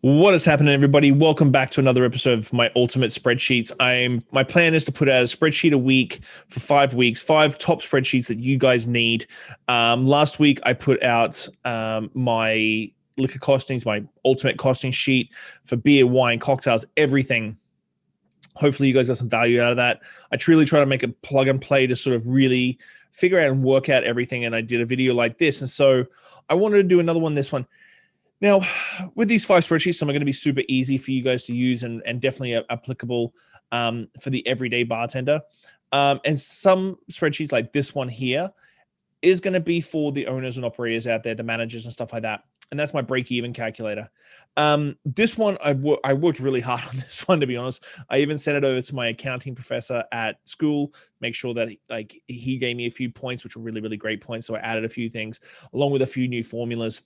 What is happening, everybody? Welcome back to another episode of my ultimate spreadsheets. My plan is to put out a spreadsheet a week for 5 weeks, five top spreadsheets that you guys need. Last week I put out my liquor costings, my ultimate costing sheet for beer, wine, cocktails, everything. Hopefully you guys got some value out of that. I truly try to make a plug and play to sort of really figure out and work out everything. And I did a video like this. And so I wanted to do another one, this one. Now, with these five spreadsheets, some are going to be super easy for you guys to use and definitely applicable for the everyday bartender. And some spreadsheets like this one here is going to be for the owners and operators out there, the managers and stuff like that. And that's my break-even calculator. This one, I worked really hard on this one, to be honest. I even sent it over to my accounting professor at school, make sure that he gave me a few points, which were really, really great points. So I added a few things along with a few new formulas,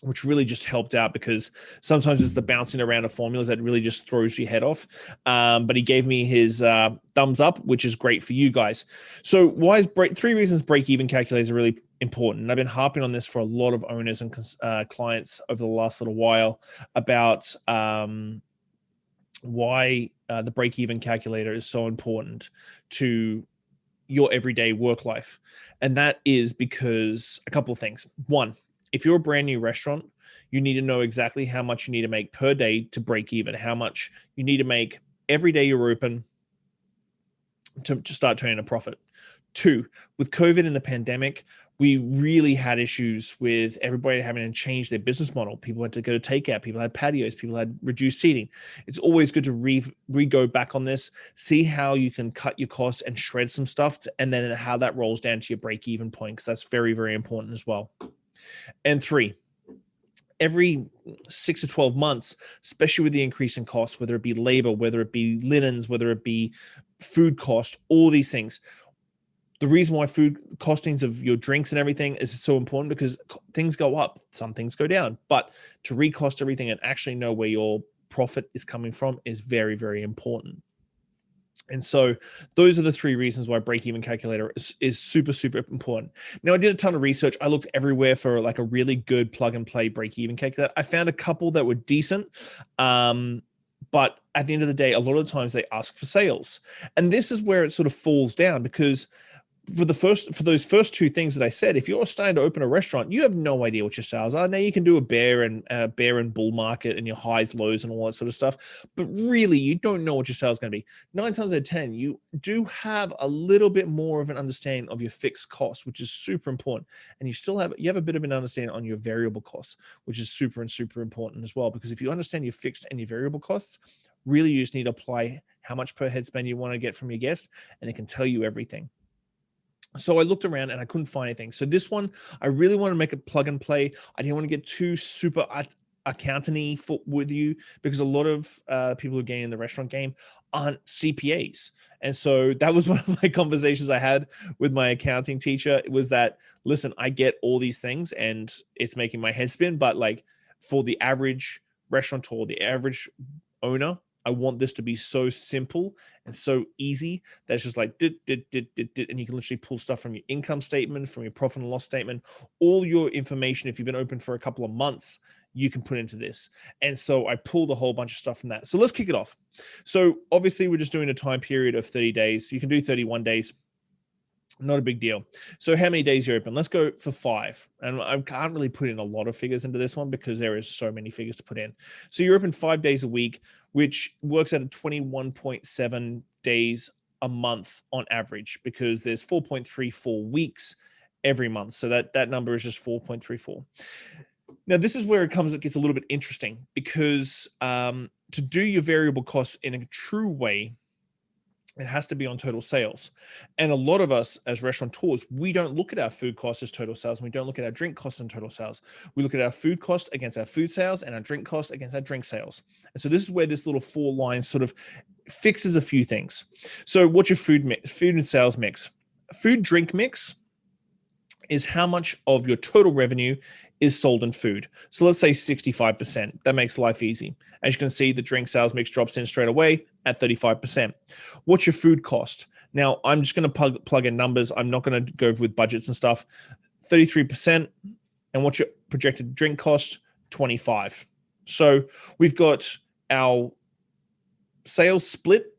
which really just helped out because sometimes it's the bouncing around of formulas that really just throws your head off. But he gave me his thumbs up, which is great for you guys. So why is three reasons break-even calculators are really important. And I've been harping on this for a lot of owners and clients over the last little while about why the break-even calculator is so important to your everyday work life. And that is because a couple of things. One, if you're a brand new restaurant, you need to know exactly how much you need to make per day to break even, how much you need to make every day you're open to start turning a profit. Two, with COVID and the pandemic, we really had issues with everybody having to change their business model. People had to go to takeout. People had patios. People had reduced seating. It's always good to go back on this, see how you can cut your costs and shred some stuff, and then how that rolls down to your break-even point, because that's very, very important as well. And three, every 6 to 12 months, especially with the increase in costs, whether it be labor, whether it be linens, whether it be food cost, all these things. The reason why food costings of your drinks and everything is so important, because things go up, some things go down, but to recost everything and actually know where your profit is coming from is very, very important. And so those are the three reasons why break-even calculator is super, super important. Now, I did a ton of research. I looked everywhere for like a really good plug-and-play break-even calculator. I found a couple that were decent, but at the end of the day, a lot of the times they ask for sales. And this is where it sort of falls down, because for those first two things that I said, if you're starting to open a restaurant, you have no idea what your sales are. Now you can do a bear and bull market and your highs, lows, and all that sort of stuff, but really you don't know what your sales is going to be. 9 times out of 10, you do have a little bit more of an understanding of your fixed costs, which is super important, and you have a bit of an understanding on your variable costs, which is super and super important as well. Because if you understand your fixed and your variable costs, really you just need to apply how much per head spend you want to get from your guests, and it can tell you everything. So I looked around and I couldn't find anything. So this one, I really want to make it plug and play. I didn't want to get too super accounting-y with you, because a lot of people who are getting in the restaurant game aren't CPAs. And so that was one of my conversations I had with my accounting teacher. It was that, listen, I get all these things and it's making my head spin, but like for the average restaurateur, the average owner, I want this to be so simple and so easy that it's just like and you can literally pull stuff from your income statement, from your profit and loss statement, all your information. If you've been open for a couple of months, you can put into this. And so I pulled a whole bunch of stuff from that. So let's kick it off. So obviously we're just doing a time period of 30 days. You can do 31 days. Not a big deal. So how many days you're open? Let's go for 5. And I can't really put in a lot of figures into this one because there is so many figures to put in. So you're open 5 days a week, which works out at 21.7 days a month on average, because there's 4.34 weeks every month. So that number is just 4.34. Now, this is where it gets a little bit interesting, because to do your variable costs in a true way, it has to be on total sales. And a lot of us as restaurateurs, we don't look at our food costs as total sales, and we don't look at our drink costs and total sales. We look at our food cost against our food sales and our drink costs against our drink sales. And so this is where this little 4 lines sort of fixes a few things. So what's your food and sales mix? Food drink mix is how much of your total revenue is sold in food. So let's say 65%. That makes life easy. As you can see, the drink sales mix drops in straight away at 35%. What's your food cost? Now, I'm just going to plug in numbers. I'm not going to go with budgets and stuff. 33%. And what's your projected drink cost? 25. So we've got our sales split.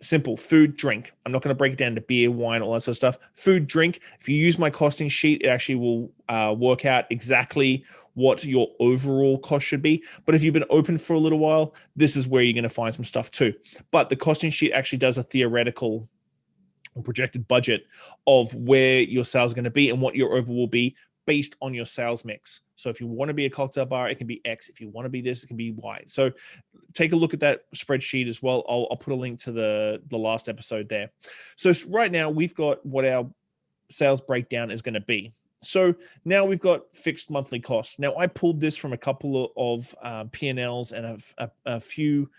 Simple: food, drink. I'm not going to break it down to beer, wine, all that sort of stuff. Food, drink. If you use my costing sheet, it actually will work out exactly what your overall cost should be. But if you've been open for a little while, this is where you're going to find some stuff too. But the costing sheet actually does a theoretical or projected budget of where your sales are going to be and what your overall will be based on your sales mix. So if you want to be a cocktail bar, it can be X. If you want to be this, it can be Y. So take a look at that spreadsheet as well. I'll put a link to the last episode there. So right now we've got what our sales breakdown is going to be. So now we've got fixed monthly costs. Now I pulled this from a couple of P&Ls and a few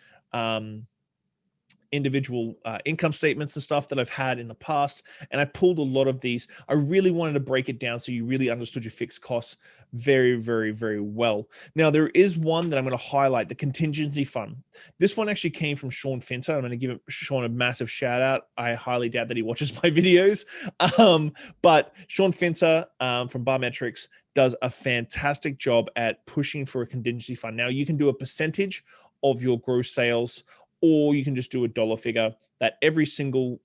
individual income statements and stuff that I've had in the past. And I pulled a lot of these. I really wanted to break it down so you really understood your fixed costs very, very, very well. Now, there is one that I'm going to highlight, the Contingency Fund. This one actually came from Shawn Finter. I'm going to give Shawn a massive shout out. I highly doubt that he watches my videos. But Shawn Finter from Barmetrics does a fantastic job at pushing for a contingency fund. Now, you can do a percentage of your gross sales, or you can just do a dollar figure that every single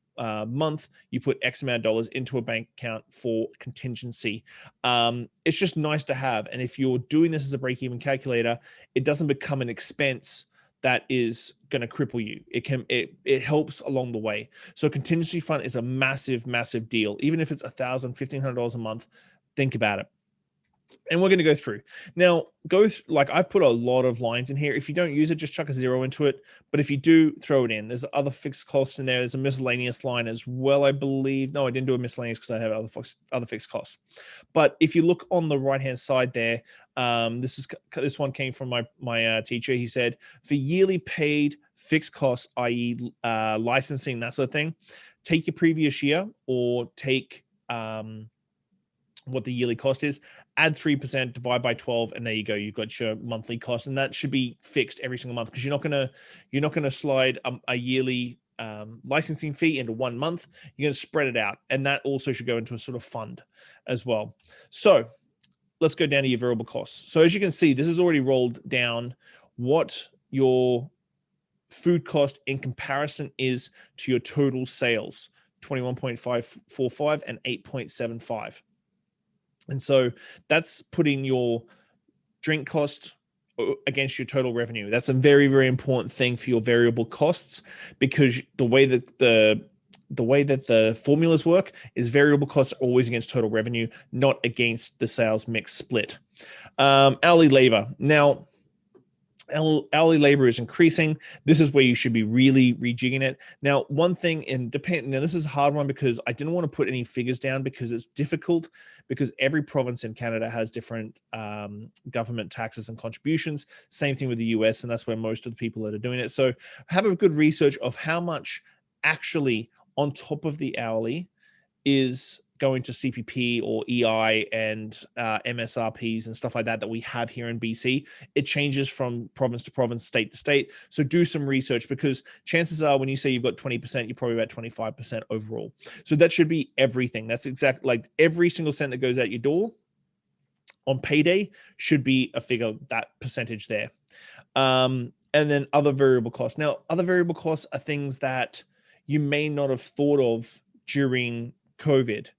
month you put X amount of dollars into a bank account for contingency. It's just nice to have. And if you're doing this as a break-even calculator, it doesn't become an expense that is going to cripple you. It helps along the way. So contingency fund is a massive, massive deal. Even if it's $1,000, $1,500 a month, think about it. And we're going to go through. Now, like I've put a lot of lines in here. If you don't use it, just chuck a 0 into it. But if you do, throw it in. There's other fixed costs in there. There's a miscellaneous line as well, I believe. No, I didn't do a miscellaneous because I have other fixed costs. But if you look on the right-hand side there, this one came from my teacher. He said, for yearly paid fixed costs, i.e. Licensing, that sort of thing, take your previous year or take what the yearly cost is, add 3%, divide by 12, and there you go. You've got your monthly cost, and that should be fixed every single month because you're not gonna slide a yearly licensing fee into 1 month. You're gonna spread it out, and that also should go into a sort of fund as well. So let's go down to your variable costs. So as you can see, this is already rolled down what your food cost in comparison is to your total sales: 21.545 and 8.75. And so that's putting your drink cost against your total revenue. That's a very, very important thing for your variable costs, because the way that the formulas work is variable costs are always against total revenue, not against the sales mix split. Hourly labor. Now, hourly labor is increasing. This is where you should be really rejigging it. Now, one thing, now this is a hard one because I didn't want to put any figures down because it's difficult, because every province in Canada has different government taxes and contributions. Same thing with the US, and that's where most of the people that are doing it. So have a good research of how much actually on top of the hourly is going to CPP or EI and MSRPs and stuff like that we have here in BC. It changes from province to province, state to state. So do some research, because chances are when you say you've got 20%, you're probably about 25% overall. So that should be everything. That's exactly like every single cent that goes out your door on payday should be a figure, that percentage there. And then other variable costs. Now, other variable costs are things that you may not have thought of during COVID.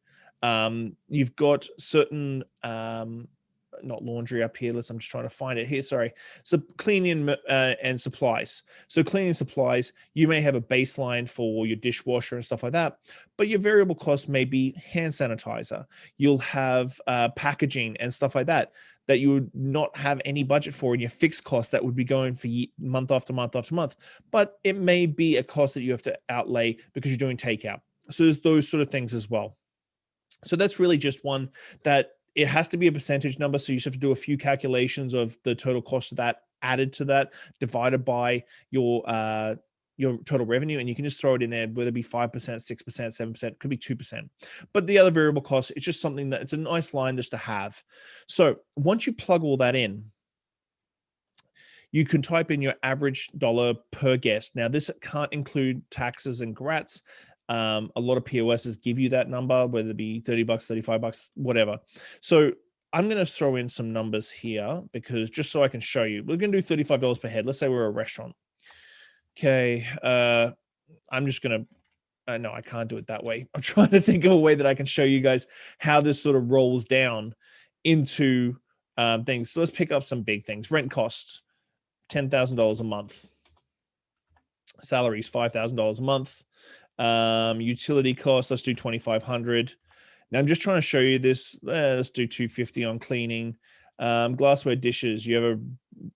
You've got certain, not laundry up here. I'm just trying to find it here. Sorry. So cleaning and supplies. So cleaning supplies, you may have a baseline for your dishwasher and stuff like that, but your variable costs may be hand sanitizer. You'll have packaging and stuff like that you would not have any budget for in your fixed cost that would be going for month after month after month. But it may be a cost that you have to outlay because you're doing takeout. So there's those sort of things as well. So that's really just one that it has to be a percentage number. So you just have to do a few calculations of the total cost of that added to that, divided by your total revenue, and you can just throw it in there, whether it be 5%, 6%, 7%, could be 2%. But the other variable cost, it's just something that it's a nice line just to have. So once you plug all that in, you can type in your average dollar per guest. Now, this can't include taxes and grats. A lot of POSs give you that number, whether it be $30, $35, whatever. So I'm going to throw in some numbers here because just so I can show you, we're going to do $35 per head. Let's say we're a restaurant. Okay. I'm just going to, no, I can't do it that way. I'm trying to think of a way that I can show you guys how this sort of rolls down into things. So let's pick up some big things. Rent costs, $10,000 a month. Salaries, $5,000 a month. Utility costs, let's do $2,500. Now I'm just trying to show you this. Let's do $250 on cleaning. Glassware, dishes. You have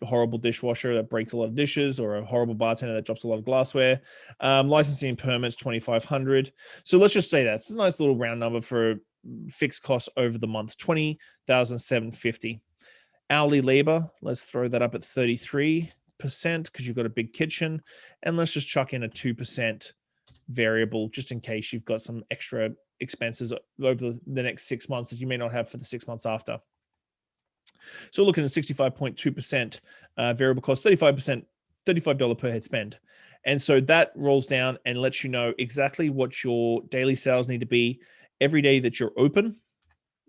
a horrible dishwasher that breaks a lot of dishes, or a horrible bartender that drops a lot of glassware. Licensing and permits, $2,500. So let's just say that's a nice little round number for fixed costs over the month, $20,750. Hourly labor, let's throw that up at 33% because you've got a big kitchen, and let's just chuck in a 2% variable just in case you've got some extra expenses over the next 6 months that you may not have for the 6 months after. So we're looking at 65.2% variable cost, 35%, $35 per head spend. And so that rolls down and lets you know exactly what your daily sales need to be every day that you're open.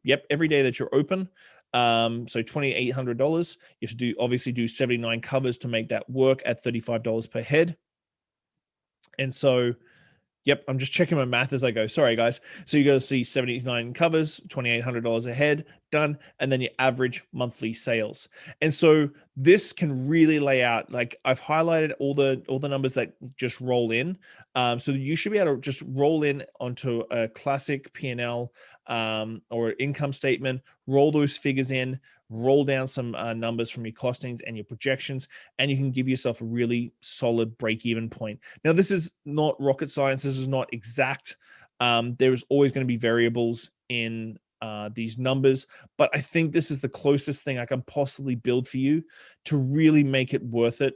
Yep, every day that you're open. So $2,800. You have to obviously do 79 covers to make that work at $35 per head. And so, yep, I'm just checking my math as I go. Sorry, guys. So you got to see 79 covers, $2,800 a head, done, and then your average monthly sales. And so this can really lay out, like I've highlighted all the numbers that just roll in. So you should be able to just roll in onto a classic P&L or income statement, roll those figures in, roll down some numbers from your costings and your projections, and you can give yourself a really solid break-even point. Now, this is not rocket science. This is not exact. There's always going to be variables in these numbers, but I think this is the closest thing I can possibly build for you to really make it worth it,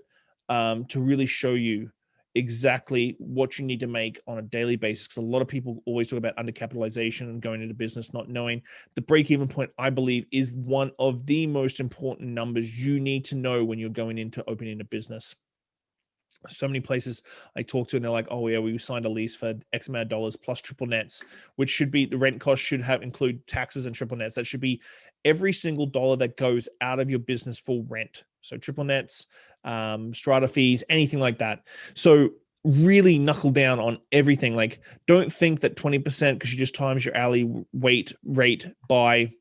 to really show you exactly what you need to make on a daily basis. Because a lot of people always talk about undercapitalization and going into business not knowing. The break-even point, I believe, is one of the most important numbers you need to know when you're going into opening a business. So many places I talk to and they're like, oh yeah, we signed a lease for X amount of dollars plus triple nets, which should be the rent cost should include taxes and triple nets. That should be every single dollar that goes out of your business for rent. So triple nets, strata fees, anything like that. So really knuckle down on everything. Like, don't think that 20% because you just times your hourly rate by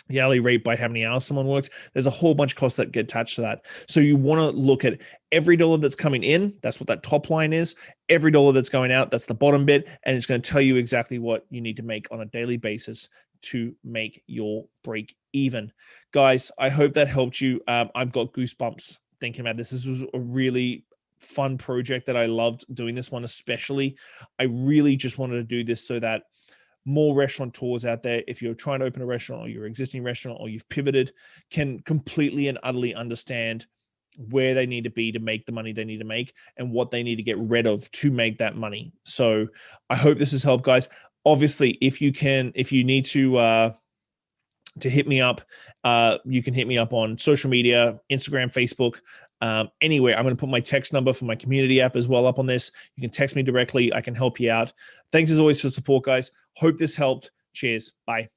the hourly rate by how many hours someone works. There's a whole bunch of costs that get attached to that. So you want to look at every dollar that's coming in. That's what that top line is. Every dollar that's going out, that's the bottom bit. And it's going to tell you exactly what you need to make on a daily basis to make your break even. Guys, I hope that helped you. I've got goosebumps thinking about this. This was a really fun project that I loved doing this one, especially. I really just wanted to do this so that more restaurateurs out there, if you're trying to open a restaurant or your existing restaurant or you've pivoted, can completely and utterly understand where they need to be to make the money they need to make and what they need to get rid of to make that money. So I hope this has helped, guys. Obviously, if you need to hit me up, you can hit me up on social media, Instagram, Facebook, anywhere. I'm going to put my text number for my community app as well up on this. You can text me directly. I can help you out. Thanks as always for support, guys. Hope this helped. Cheers. Bye.